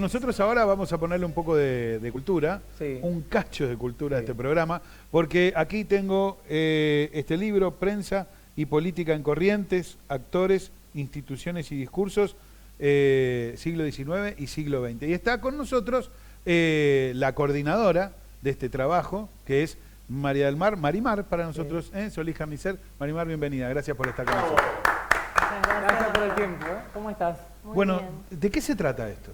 Nosotros ahora vamos a ponerle un poco de cultura, Sí. un cacho de cultura a Sí. este programa, porque aquí tengo este libro, Prensa y Política en Corrientes, Actores, Instituciones y Discursos, siglo XIX y siglo XX. Y está con nosotros la coordinadora de este trabajo, que es María del Mar, Marimar para nosotros, Solís Carnicer. Marimar, bienvenida, gracias por estar con nosotros. Gracias por el tiempo. ¿Cómo estás? Muy Bueno, bien. ¿de qué se trata esto?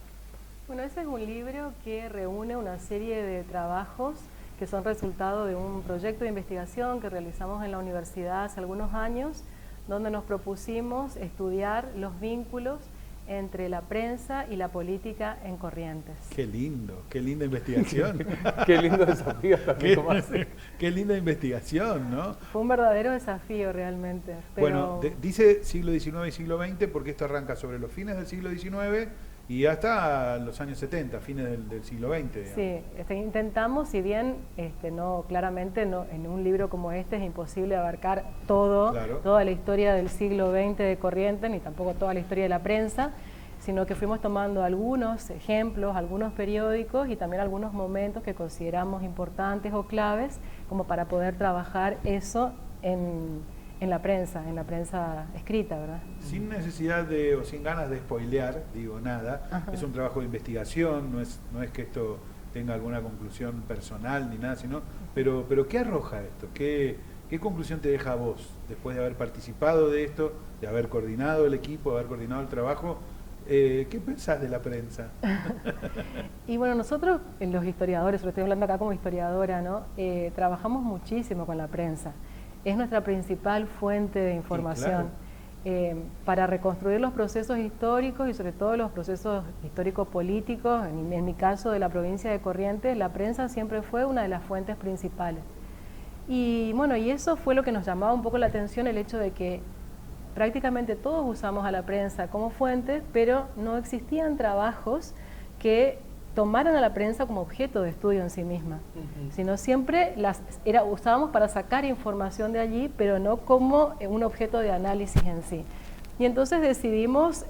Bueno, ese es un libro que reúne una serie de trabajos que son resultado de un proyecto de investigación que realizamos en la universidad hace algunos años, donde nos propusimos estudiar los vínculos entre la prensa y la política en Corrientes. Qué linda investigación. Qué lindo desafío también, Tomás. Qué linda investigación, ¿no? Fue un verdadero desafío realmente. Pero Bueno, dice siglo XIX y siglo XX porque esto arranca sobre los fines del siglo XIX y hasta los años 70, fines del siglo XX. Digamos. sí, intentamos, si bien no, claramente no, en un libro como este es imposible abarcar todo, Claro. toda la historia del siglo XX de Corrientes, ni tampoco toda la historia de la prensa, sino que fuimos tomando algunos ejemplos, algunos periódicos y también algunos momentos que consideramos importantes o claves como para poder trabajar eso en la prensa escrita, ¿verdad? Sin necesidad de, o sin ganas de spoilear, digo nada, Ajá. es un trabajo de investigación, no es que esto tenga alguna conclusión personal ni nada, sino, pero ¿qué arroja esto? ¿Qué conclusión te deja a vos después de haber participado de esto, de haber coordinado el equipo, de haber coordinado el trabajo? ¿Qué pensás de la prensa? Y bueno, nosotros, los historiadores, lo estoy hablando acá como historiadora, ¿no? Trabajamos muchísimo con la prensa. Es nuestra principal fuente de información. Para reconstruir los procesos históricos y sobre todo los procesos histórico-políticos, en mi caso de la provincia de Corrientes, la prensa siempre fue una de las fuentes principales. Y bueno, y eso fue lo que nos llamaba un poco la atención, el hecho de que prácticamente todos usamos a la prensa como fuente, pero no existían trabajos que tomaran a la prensa como objeto de estudio en sí misma, sino siempre usábamos para sacar información de allí, pero no como un objeto de análisis en sí. Y entonces decidimos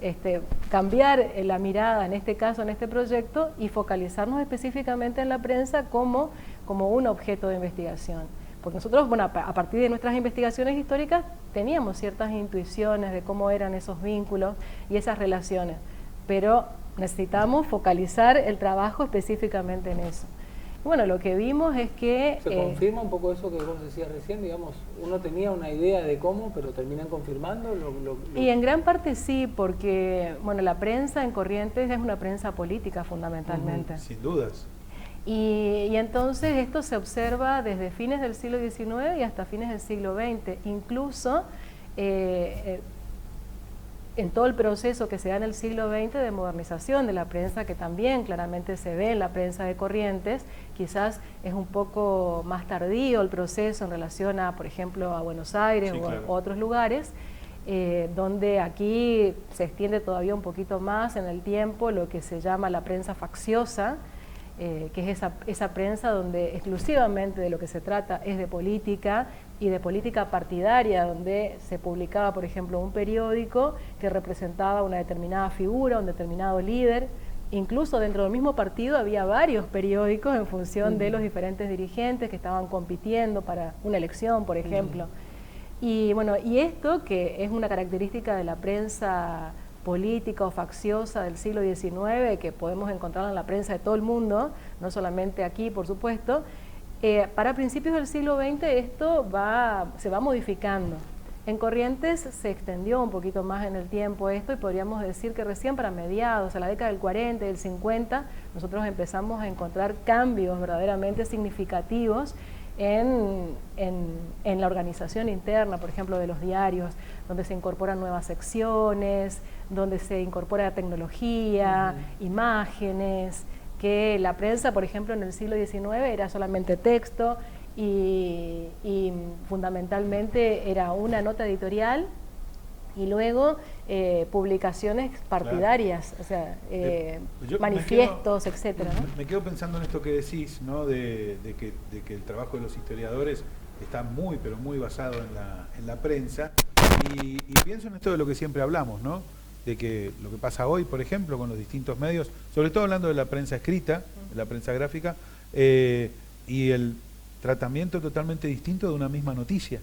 cambiar la mirada, en este caso, en este proyecto, y focalizarnos específicamente en la prensa como un objeto de investigación. Porque nosotros, bueno, a partir de nuestras investigaciones históricas, teníamos ciertas intuiciones de cómo eran esos vínculos y esas relaciones, pero necesitamos focalizar el trabajo específicamente en eso. Bueno, lo que vimos es que... ¿Se confirma un poco eso que vos decías recién? Digamos, uno tenía una idea de cómo, pero terminan confirmando Y en gran parte sí, porque bueno, la prensa en Corrientes es una prensa política fundamentalmente. Sin dudas. Y entonces esto se observa desde fines del siglo XIX y hasta fines del siglo XX. Incluso en todo el proceso que se da en el siglo XX de modernización de la prensa, que también claramente se ve en la prensa de Corrientes, quizás es un poco más tardío el proceso en relación a, por ejemplo, a Buenos Aires o a otros lugares, donde aquí se extiende todavía un poquito más en el tiempo lo que se llama la prensa facciosa, que es esa prensa donde exclusivamente de lo que se trata es de política y de política partidaria, donde se publicaba, por ejemplo, un periódico que representaba una determinada figura, un determinado líder. Incluso dentro del mismo partido había varios periódicos en función de los diferentes dirigentes que estaban compitiendo para una elección, por ejemplo. Y bueno, y esto, que es una característica de la prensa política o facciosa del siglo XIX, que podemos encontrar en la prensa de todo el mundo, no solamente aquí, por supuesto, para principios del siglo XX esto se va modificando. En Corrientes se extendió un poquito más en el tiempo esto y podríamos decir que recién para mediados, a la década del 40 y del 50, nosotros empezamos a encontrar cambios verdaderamente significativos en la organización interna, por ejemplo, de los diarios, donde se incorporan nuevas secciones, donde se incorpora tecnología, imágenes, que la prensa, por ejemplo, en el siglo XIX era solamente texto y fundamentalmente era una nota editorial y luego publicaciones partidarias, o sea, manifiestos, etcétera, ¿no? Me quedo pensando en esto que decís, ¿no? de que el trabajo de los historiadores está muy, pero muy basado en la prensa, y pienso en esto de lo que siempre hablamos, ¿no? de que lo que pasa hoy, por ejemplo, con los distintos medios, sobre todo hablando de la prensa escrita, de la prensa gráfica, y el tratamiento totalmente distinto de una misma noticia,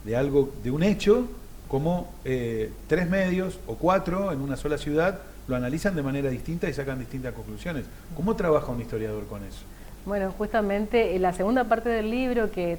de algo, de un hecho, como 3 medios o 4 en una sola ciudad lo analizan de manera distinta y sacan distintas conclusiones. ¿Cómo trabaja un historiador con eso? Bueno, justamente la segunda parte del libro que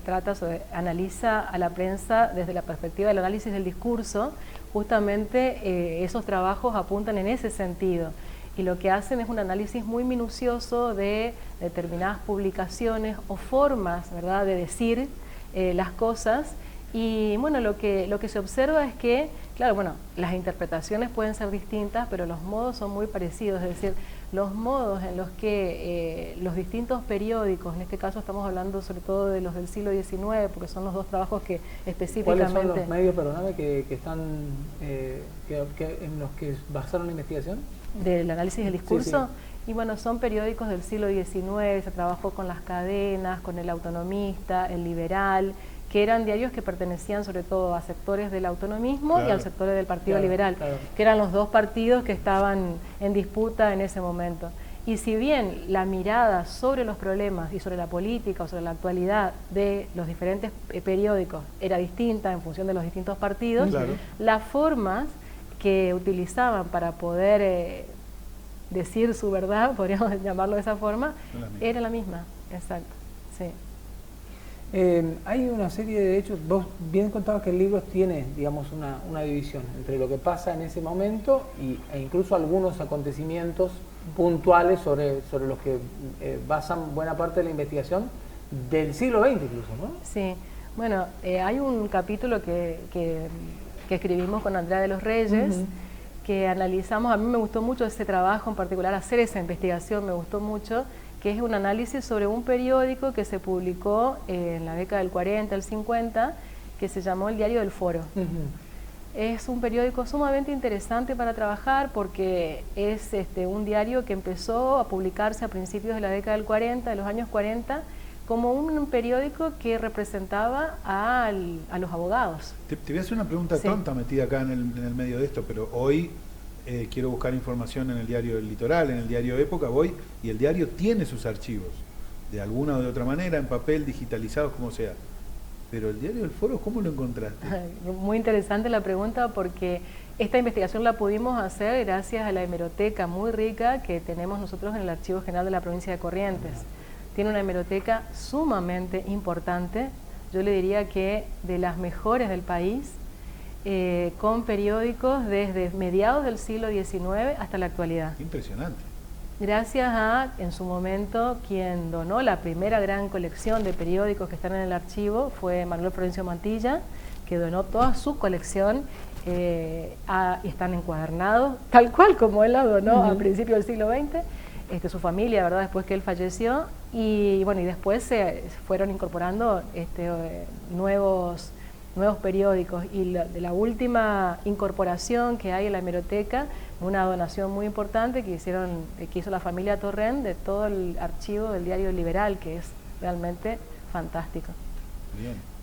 analiza a la prensa desde la perspectiva del análisis del discurso, justamente esos trabajos apuntan en ese sentido. Y lo que hacen es un análisis muy minucioso de determinadas publicaciones o formas, ¿verdad?, de decir las cosas. Y bueno, lo que se observa es que, claro, bueno, las interpretaciones pueden ser distintas, pero los modos son muy parecidos, es decir, los modos en los que los distintos periódicos, en este caso estamos hablando sobre todo de los del siglo XIX, porque son los dos trabajos que específicamente... ¿Cuáles son los medios, perdóname, que están, en los que basaron la investigación? Del análisis del discurso. Sí, sí. Y bueno, son periódicos del siglo XIX, se trabajó con Las Cadenas, con El Autonomista, El Liberal, que eran diarios que pertenecían sobre todo a sectores del autonomismo, claro, y al sector del Partido Liberal, claro, que eran los dos partidos que estaban en disputa en ese momento. Y si bien la mirada sobre los problemas y sobre la política o sobre la actualidad de los diferentes periódicos era distinta en función de los distintos partidos, claro, las formas que utilizaban para poder decir su verdad, podríamos llamarlo de esa forma, era la misma, exacto, sí. Hay una serie de hechos, vos bien contabas que el libro tiene, digamos, una división entre lo que pasa en ese momento e incluso algunos acontecimientos puntuales sobre los que basan buena parte de la investigación del siglo XX incluso, ¿no? Sí, bueno, hay un capítulo que escribimos con Andrea de los Reyes, que analizamos, a mí me gustó mucho ese trabajo en particular, hacer esa investigación me gustó mucho, que es un análisis sobre un periódico que se publicó en la década del 40, el 50, que se llamó El Diario del Foro. Es un periódico sumamente interesante para trabajar porque es un diario que empezó a publicarse a principios de la década del 40, de los años 40, como un periódico que representaba a los abogados. Te voy a hacer una pregunta tonta metida acá en el medio de esto, pero hoy quiero buscar información en el diario El Litoral, en el diario Época, voy y el diario tiene sus archivos, de alguna o de otra manera, en papel, digitalizados, como sea. Pero el diario del Foro, ¿cómo lo encontraste? Muy interesante la pregunta porque esta investigación la pudimos hacer gracias a la hemeroteca muy rica que tenemos nosotros en el Archivo General de la Provincia de Corrientes. Tiene una hemeroteca sumamente importante, yo le diría que de las mejores del país, con periódicos desde mediados del siglo XIX hasta la actualidad. Impresionante. Gracias a, en su momento, quien donó la primera gran colección de periódicos que están en el archivo fue Manuel Florencio Mantilla, que donó toda su colección y están encuadernados, tal cual como él la donó a principios del siglo XX, su familia, ¿verdad?, después que él falleció, y bueno, y después se fueron incorporando nuevos periódicos, y de la última incorporación que hay en la hemeroteca, una donación muy importante que hizo la familia Torrent de todo el archivo del Diario Liberal, que es realmente fantástico. Bien.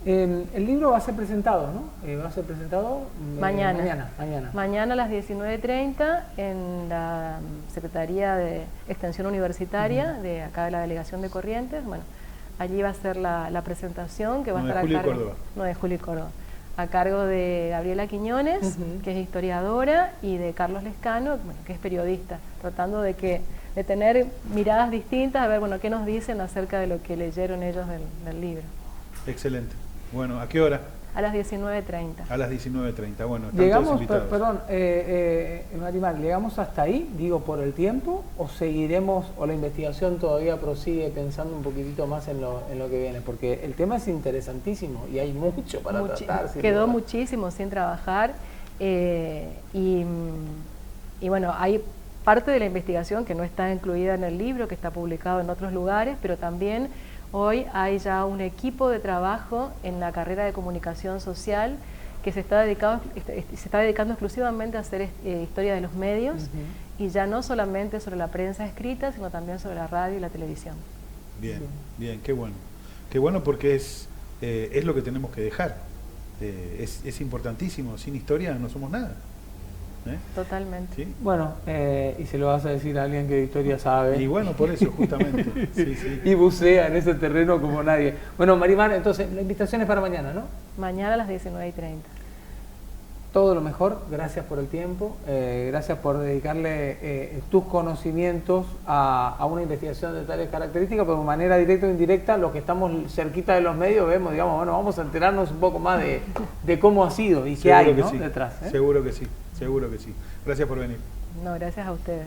El libro va a ser presentado, ¿no? Va a ser presentado mañana. Mañana a las 19:30 en la Secretaría de Extensión Universitaria de acá de la Delegación de Corrientes. Bueno, allí va a ser la presentación que va a estar a cargo... 9 de Julio Córdoba. A cargo de Gabriela Quiñones, que es historiadora, y de Carlos Lescano, bueno, que es periodista, tratando de tener miradas distintas, a ver, bueno, qué nos dicen acerca de lo que leyeron ellos del libro. Excelente. Bueno, ¿a qué hora? A las 19:30. A las 19:30, bueno, están llegamos, todos invitados. Perdón, Marimar, ¿llegamos hasta ahí, digo, por el tiempo, o seguiremos, o la investigación todavía prosigue pensando un poquitito más en lo que viene? Porque el tema es interesantísimo y hay mucho para tratar. Quedó muchísimo sin trabajar y bueno, hay parte de la investigación que no está incluida en el libro, que está publicado en otros lugares, pero también hoy hay ya un equipo de trabajo en la carrera de comunicación social que se está dedicando exclusivamente a hacer historia de los medios y ya no solamente sobre la prensa escrita, sino también sobre la radio y la televisión. Bien, qué bueno. Qué bueno porque es lo que tenemos que dejar. Es importantísimo, sin historia no somos nada. Totalmente. ¿Sí? Bueno, y se lo vas a decir a alguien que de historia sabe. Y bueno, por eso, justamente. Sí, sí. Y bucea en ese terreno como nadie. Bueno, Marimar, entonces, la invitación es para mañana, ¿no? Mañana a las 19:30. Todo lo mejor, gracias por el tiempo, gracias por dedicarle tus conocimientos a una investigación de tales características, pero de manera directa o indirecta, los que estamos cerquita de los medios vemos, digamos, bueno, vamos a enterarnos un poco más de cómo ha sido y qué hay, ¿no? Sí. Detrás. Seguro que sí, seguro que sí. Gracias por venir. No, gracias a ustedes.